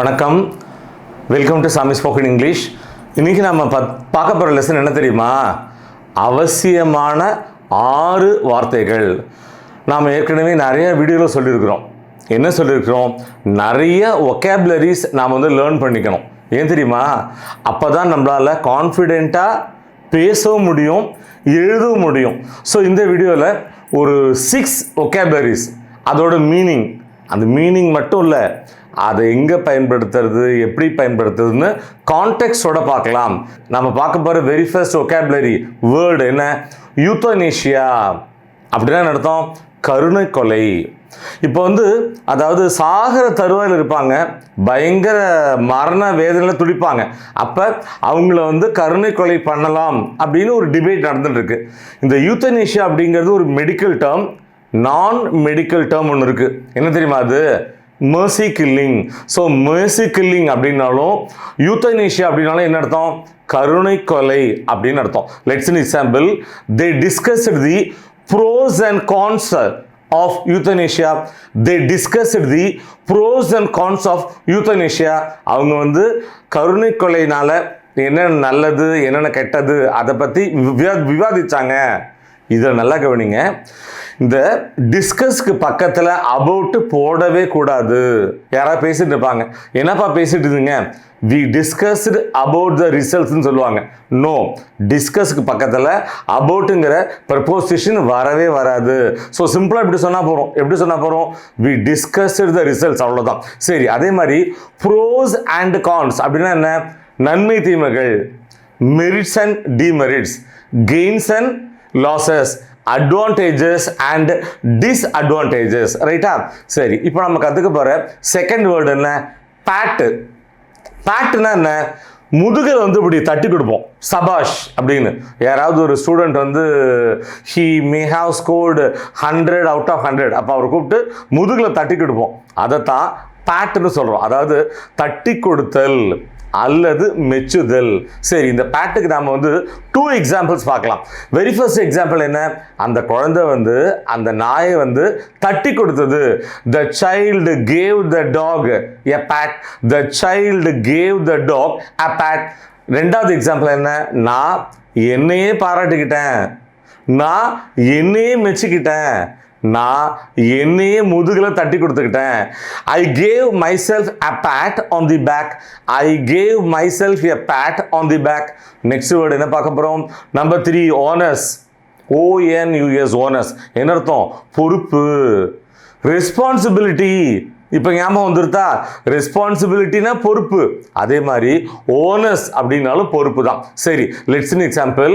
வணக்கம், welcome to சாமி spoken English. இன்றைக்கி நம்ம பார்க்க போகிற லெசன் என்ன தெரியுமா? அவசியமான 6 வார்த்தைகள். நாம் ஏற்கனவே நிறைய வீடியோவில் சொல்லியிருக்கிறோம். என்ன சொல்லியிருக்கிறோம்? நிறைய ஒகேபுலரிஸ் நாம் லேர்ன் பண்ணிக்கணும். ஏன் தெரியுமா? அப்போ தான் நம்மளால் கான்ஃபிடெண்ட்டாக பேசவும் முடியும், எழுதவும் முடியும். ஸோ இந்த வீடியோவில் ஒரு 6 ஒகேபுலரிஸ், அதோட மீனிங், அந்த மீனிங் மட்டும் இல்லை, அதை எங்கே பயன்படுத்துறது, எப்படி பயன்படுத்துறதுன்னு கான்டெக்ஸ்டோட பார்க்கலாம். நம்ம பார்க்க போகிற வெரி ஃபர்ஸ்ட் ஒகேபுலரி வேர்டு என்ன? யூத்தனேஷியா. அப்படின்னா அர்த்தம் கருணை கொலை. இப்போ அதாவது சாகர தருவாயில் இருப்பாங்க, பயங்கர மரண வேதனையில் துடிப்பாங்க. அப்போ அவங்கள கருணை கொலை பண்ணலாம் அப்படின்னு ஒரு டிபேட் நடந்துட்டு இருக்கு. இந்த யூத்தனேஷியா அப்படிங்கிறது ஒரு மெடிக்கல் டேர்ம், நான் மெடிக்கல் டேர்ம் ஒன்று இருக்கு. என்ன தெரியுமா? அது mercy killing. So mercy killing அப்படின்னாலும் யூத்தனேஷியா அப்படின்னாலும் என்ன அர்த்தம்? கருணை கொலை அப்படின்னு அர்த்தம். Let's an example. They discussed the pros and cons of euthanasia. They discussed the pros and cons of euthanasia. அவங்க கருணை கொலைனால என்னென்ன நல்லது என்னென்ன கெட்டது அதை பற்றி விவாதிச்சாங்க. இதை நல்லா கவனிங்க. இந்த டிஸ்கஸ்க்கு பக்கத்தில் அபவுட் போடவே கூடாது. யாராவது பேசிட்டு இருப்பாங்க, என்னப்பா பேசிட்டு இருந்தீங்க? வி டிஸ்கஸ்டு அபவுட் த ரிசல்ட்ஸ்ன்னு சொல்லுவாங்க. நோ, டிஸ்கஸ்க்கு பக்கத்தில் அபவுட்டுங்கிற ப்ரப்போசிஷன் வரவே வராது. ஸோ சிம்பிளாக இப்படி சொன்னால் போகிறோம். எப்படி சொன்னால் போகிறோம்? வி டிஸ்கஸ்டு த ரிசல்ட்ஸ், அவ்வளோதான். சரி, அதே மாதிரி ப்ரோஸ் அண்ட் கான்ஸ் அப்படின்னா என்ன? நன்மை தீமைகள், merits and demerits, gains and losses, advantages and disadvantages. ரைட்டா? சரி, இப்போ நம்ம கற்றுக்க போகிற செகண்ட் வேர்டு என்ன? பேட்டு. பேட்டுனா என்ன? முதுகில் இப்படி தட்டி கொடுப்போம், சபாஷ் அப்படின்னு. யாராவது ஒரு student he may have scored 100 out of 100, அப்போ அவர் கூப்பிட்டு முதுகில் தட்டி கொடுப்போம். அதைத்தான் பேட்டுன்னு சொல்கிறோம். அதாவது தட்டி கொடுத்தல் அல்லது மெச்சுதல். சரி, இந்த பேட்டுக்கு நாம் 2 எக்ஸாம்பிள்ஸ் பார்க்கலாம். வெரி ஃபர்ஸ்ட் எக்ஸாம்பிள் என்ன? அந்த குழந்தை அந்த நாயை தட்டி கொடுத்தது. The child gave the dog a pat. The child gave the dog a pat. ரெண்டாவது எக்ஸாம்பிள் என்ன? நான் என்னையே பாராட்டிக்கிட்டேன், நான் என்னையே மெச்சுக்கிட்டேன், நான் என்னையே முதுகில் தட்டி கொடுத்துக்கிட்டேன். I gave myself a pat on the back. I gave myself a pat on the back. Next word என்ன பார்க்க போகிறோம்? Number 3, onus. ONUS, onus. என்ன அர்த்தம்? பொறுப்பு, ரெஸ்பான்சிபிலிட்டி. இப்போ ஞாபகம் வந்துருத்தா? ரெஸ்பான்சிபிலிட்டினா பொறுப்பு, அதே மாதிரி ஓனஸ் அப்படின்னாலும் பொறுப்பு தான். சரி, லெட்ஸ் an எக்ஸாம்பிள்.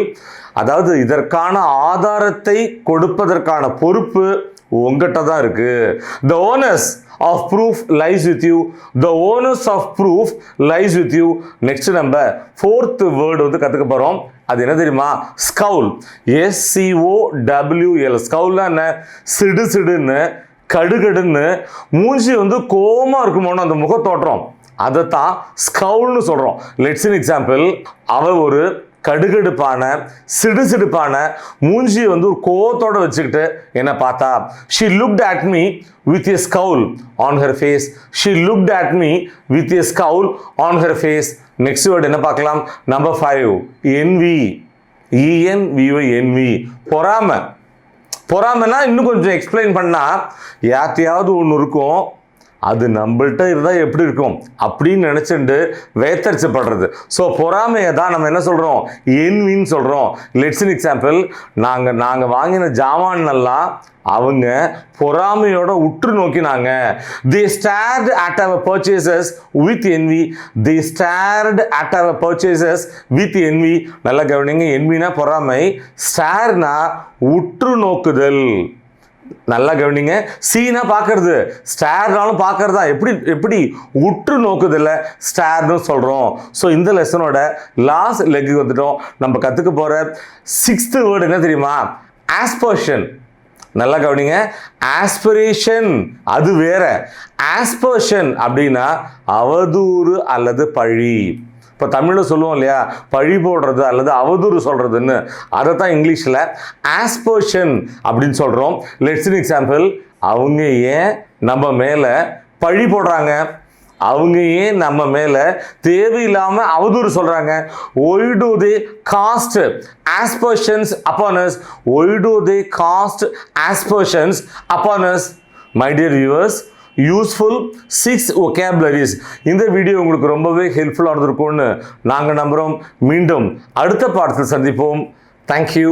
அதாவது இதற்கான ஆதாரத்தை கொடுப்பதற்கான பொறுப்பு உங்ககிட்ட தான் இருக்கு. The onus of proof lies with you. The onus of proof lies with you. Next நம்ம 4th வேர்டு கற்றுக்க போகிறோம். அது என்ன தெரியுமா? ஸ்கவுல். SCOWL. ஸ்கவுல்னா என்ன? சிடு சிடுன்னு, கடுகடுன்னு, மூஞ்சி கோவமாக இருக்குமோன்னு அந்த முகத்தோற்றம், அதைத்தான் ஸ்கவுல்னு சொல்கிறோம். Let's an example. அவ ஒரு கடுகடுப்பான, சிடுசிடுப்பான மூஞ்சி ஒரு கோவத்தோட வச்சுக்கிட்டு என்ன பார்த்தா. she looked at me with a scowl on her face. she looked at me with a scowl on her face. Next word என்ன பார்க்கலாம்? Number 5, envy. ENVY. பொறாமை. பொறாமைனா இன்னும் கொஞ்சம் எக்ஸ்பிளைன் பண்ணால், யார்த்தையாவது ஒன்று இருக்கும், அது நம்மள்கிட்ட இருந்தால் எப்படி இருக்கும் அப்படின்னு நினச்சிட்டு வேத்தரிச்சப்படுறது. ஸோ பொறாமையை தான் நம்ம என்ன சொல்கிறோம்? என்வின்னு சொல்கிறோம். Let's an example. நாங்கள் வாங்கின ஜாமான்லாம் அவங்க பொறாமையோட உற்று நோக்கினாங்க. They stared at our purchases with envy. They stared at our purchases with envy. நல்லா கவனிங்க. envyனா பொறாமை, ஸ்டார்னா உற்று நோக்குதல். நல்லா கவனிங்க. சீனா பார்க்கறது, ஸ்டார்னாலும் பார்க்கறதா. எப்படி உற்று நோக்குதில்ல, ஸ்டார்னு சொல்கிறோம். ஸோ இந்த லெசனோட லாஸ்ட் லெக்கு வந்துட்டோம். நம்ம கற்றுக்க போகிற 6th வேர்டு என்ன தெரியுமா? ஆஸ்பர்ஷன். நல்லா கவனிங்க. ஆஸ்பிரேஷன் அது வேற. ஆஸ்பர்ஷன் அப்படின்னா அவதூறு அல்லது பழி. இப்போ தமிழில் சொல்லுவோம் இல்லையா, பழி போடுறது அல்லது அவதூறு சொல்கிறதுன்னு, அதை தான் இங்கிலீஷில் ஆஸ்பர்ஷன் அப்படின்னு சொல்கிறோம். Let's an example. அவங்க ஏன் நம்ம மேலே பழி போடுறாங்க? அவங்க ஏன் நம்ம மேலே தேவையில்லாமல் அவதூறு சொல்கிறாங்க? Why do they cast aspersions upon us? Why do they cast aspersions upon us? My dear viewers, useful 6 vocabularies. இந்த வீடியோ உங்களுக்கு ரொம்பவே ஹெல்ப்ஃபுல்லாக இருந்திருக்கும்னு நாங்கள் நம்புகிறோம். மீண்டும் அடுத்த பாடத்தில் சந்திப்போம். தேங்க்யூ.